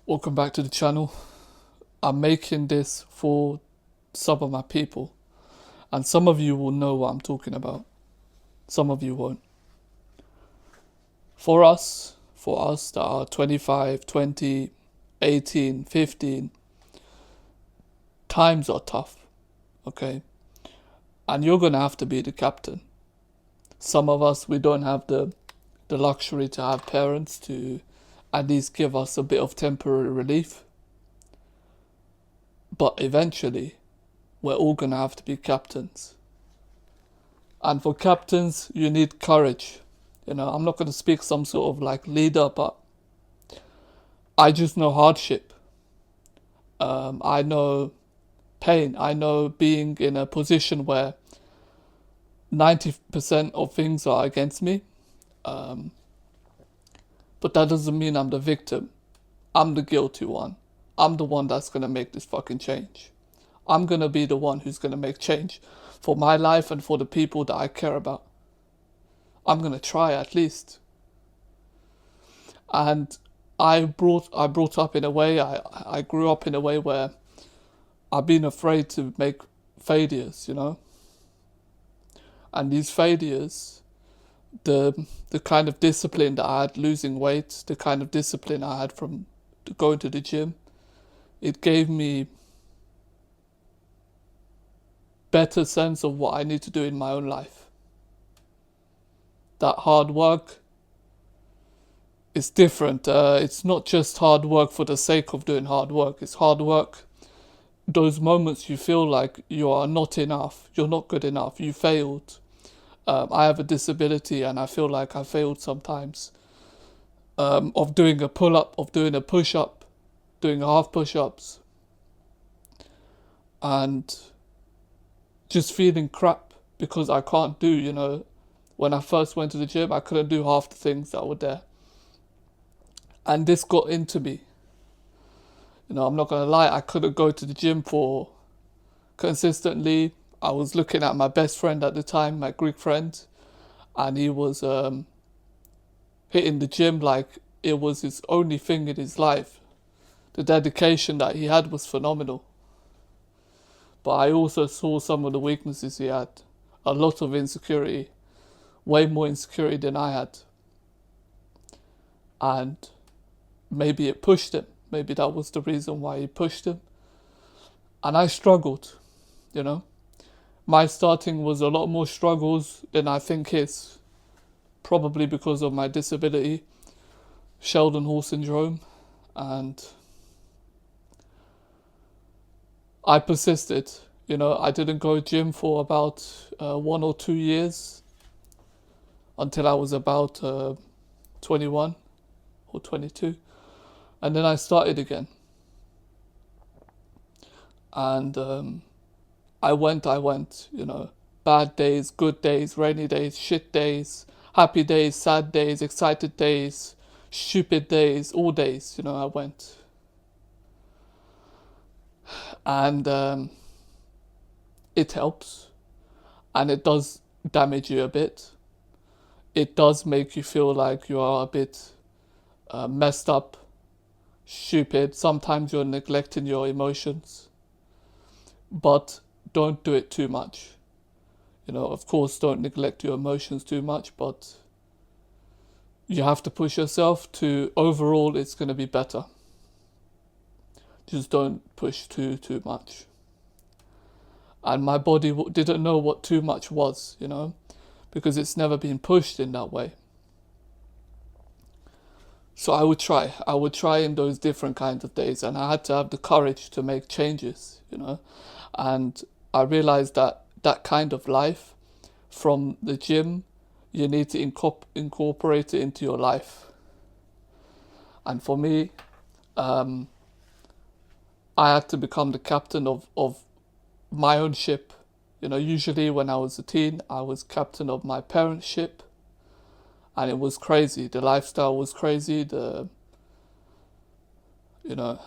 Welcome back to the channel. I'm making this for some of my people, and some of you will know what I'm talking about. Some of you won't. For us that are 25, 20, 18, 15, times are tough, okay? And you're gonna have to be the captain. Some of us, we don't have the luxury to have parents to at least give us a bit of temporary relief. But eventually, we're all gonna have to be captains. And for captains, you need courage. I'm not going to speak some sort of like leader, but I just know hardship. I know pain. I know being in a position where 90% of things are against me. Um, but that doesn't mean I'm the victim. I'm the guilty one. I'm the one that's going to make this fucking change. I'm going to be the one who's going to make change for my life and for the people that I care about. I'm going to try at least. And I brought up in a way, I grew up in a way where I've been afraid to make failures. And these failures, the kind of discipline that I had losing weight, the kind of discipline I had from going to the gym, it gave me better sense of what I need to do in my own life. That hard work is different. It's not just hard work for the sake of doing hard work. It's hard work. Those moments you feel like you are not enough, you're not good enough, you failed. I have a disability and I feel like I failed sometimes. Of doing a pull up, of doing a push up, doing half push ups, and just feeling crap because I can't do. When I first went to the gym, I couldn't do half the things that were there. And this got into me. I'm not gonna lie, I couldn't go to the gym for consistently. I was looking at my best friend at the time, my Greek friend, and he was hitting the gym like it was his only thing in his life. The dedication that he had was phenomenal. But I also saw some of the weaknesses he had. A lot of insecurity, way more insecurity than I had. And maybe it pushed him. Maybe that was the reason why he pushed him. And I struggled. My starting was a lot more struggles than I think his, probably because of my disability, Sheldon Hall syndrome, and I persisted. I didn't go gym for about 1 or 2 years until I was about 21 or 22, and then I started again. And I went. Bad days, good days, rainy days, shit days, happy days, sad days, excited days, stupid days, all days. I went, and it helps, and it does damage you a bit. It does make you feel like you are a bit messed up, stupid. Sometimes you're neglecting your emotions, but don't do it too much. Of course, don't neglect your emotions too much, but you have to push yourself to overall it's going to be better. Just don't push too much. And my body didn't know what too much was, because it's never been pushed in that way. So I would try in those different kinds of days, and I had to have the courage to make changes. And I realized that that kind of life from the gym, you need to incorporate it into your life. And for me, um, I had to become the captain of my own ship. Usually when I was a teen, I was captain of my parents' ship, and it was crazy. The lifestyle was crazy. You know,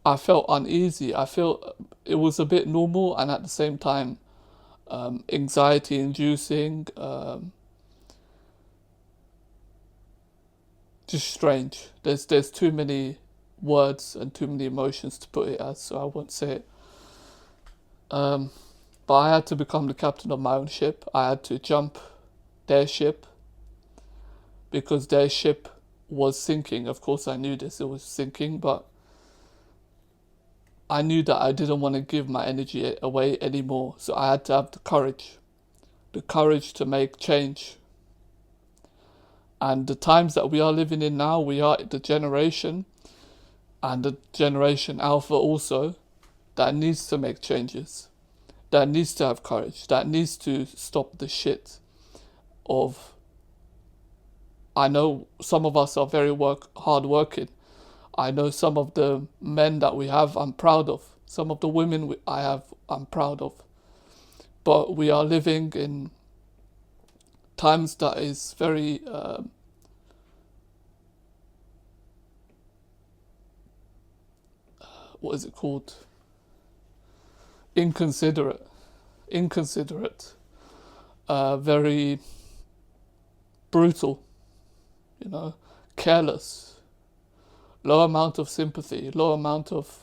I felt uneasy. I felt it was a bit normal, and at the same time, anxiety inducing. just strange. There's too many words and too many emotions to put it as, so I won't say it. Um, but I had to become the captain of my own ship. I had to jump their ship because their ship was sinking. Of course, I knew this, it was sinking, but I knew that I didn't want to give my energy away anymore. So I had to have the courage to make change. And the times that we are living in now, we are the generation, and the generation Alpha also, that needs to make changes, that needs to have courage, that needs to stop the shit of. I know some of us are very hard working. I know some of the men that we have, I'm proud of. Some of the women I have, I'm proud of. But we are living in times that is very what is it called? Inconsiderate, very brutal, you know, careless, low amount of sympathy, low amount of,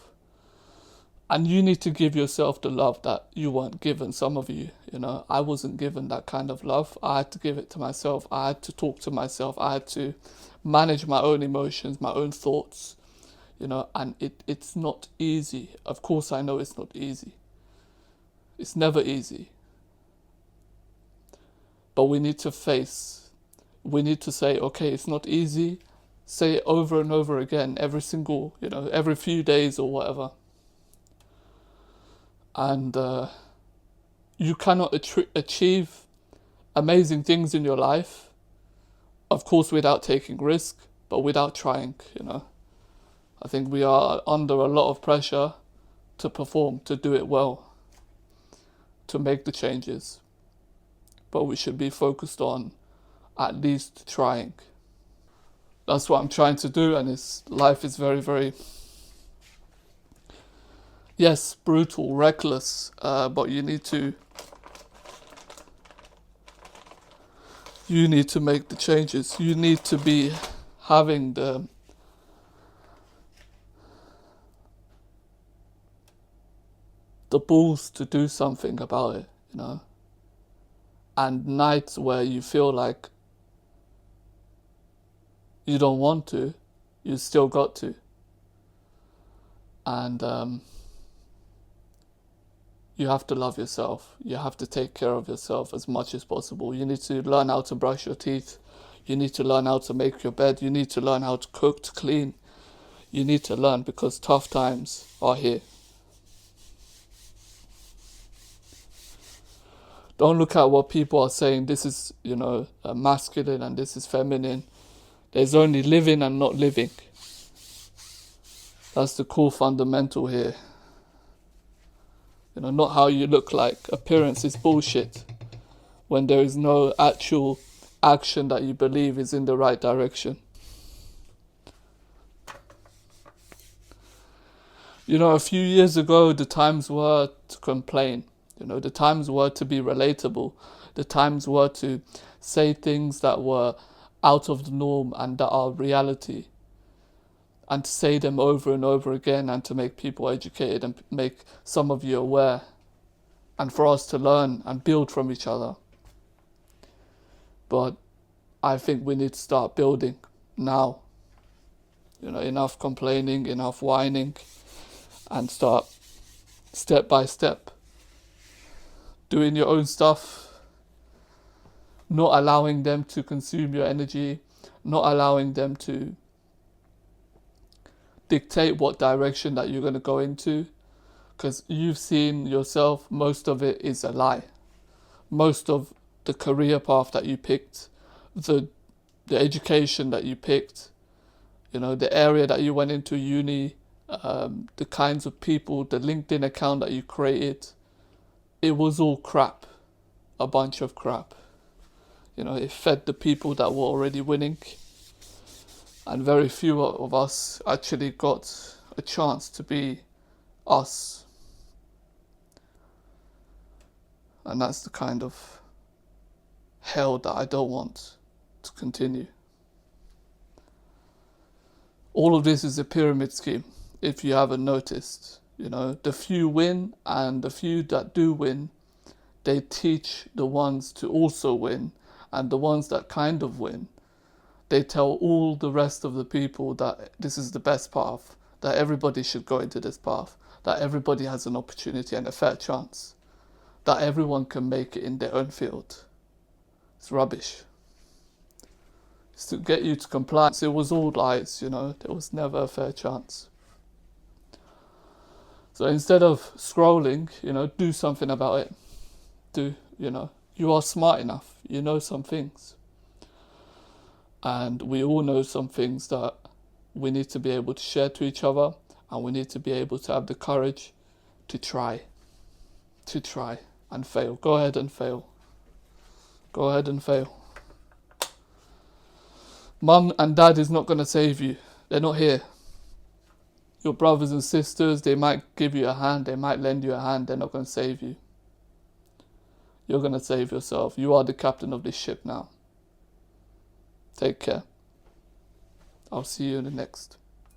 and you need to give yourself the love that you weren't given. Some of you, you know, I wasn't given that kind of love. I had to give it to myself. I had to talk to myself. I had to manage my own emotions, my own thoughts, you know, and it's not easy. Of course, I know it's not easy. It's never easy. But we need to we need to say, okay, it's not easy. Say it over and over again, every single, you know, every few days or whatever. And you cannot achieve amazing things in your life, of course, without taking risk, but without trying, you know. I think we are under a lot of pressure to perform, to do it well, to make the changes. But we should be focused on at least trying. That's what I'm trying to do, and life is very, very, yes, brutal, reckless, but you need to make the changes. You need to be having the balls to do something about it, you know. And nights where you feel like you don't want to, you still got to. And you have to love yourself. You have to take care of yourself as much as possible. You need to learn how to brush your teeth. You need to learn how to make your bed. You need to learn how to cook, to clean. You need to learn because tough times are here. Don't look at what people are saying. This is, you know, masculine and this is feminine. There's only living and not living. That's the core fundamental here. You know, not how you look like. Appearance is bullshit when there is no actual action that you believe is in the right direction. You know, a few years ago, the times were to complain. You know, the times were to be relatable. The times were to say things that were out of the norm and that are reality. And to say them over and over again and to make people educated and make some of you aware. And for us to learn and build from each other. But I think we need to start building now. You know, enough complaining, enough whining, and start step by step doing your own stuff, not allowing them to consume your energy, not allowing them to dictate what direction that you're going to go into, because you've seen yourself, most of it is a lie. Most of the career path that you picked, the education that you picked, you know, the area that you went into uni, the kinds of people, the LinkedIn account that you created, it was all crap, a bunch of crap. You know, it fed the people that were already winning, and very few of us actually got a chance to be us. And that's the kind of hell that I don't want to continue. All of this is a pyramid scheme, if you haven't noticed. You know, the few win, and the few that do win, they teach the ones to also win, and the ones that kind of win, they tell all the rest of the people that this is the best path, that everybody should go into this path, that everybody has an opportunity and a fair chance, that everyone can make it in their own field. It's rubbish. It's to get you to compliance. It was all lies, you know, there was never a fair chance. So instead of scrolling, you know, do something about it. You are smart enough, you know some things. And we all know some things that we need to be able to share to each other, and we need to be able to have the courage to try and fail. Go ahead and fail. Go ahead and fail. Mum and dad is not going to save you. They're not here. Your brothers and sisters, they might give you a hand, they might lend you a hand, they're not going to save you. You're going to save yourself. You are the captain of this ship now. Take care. I'll see you in the next.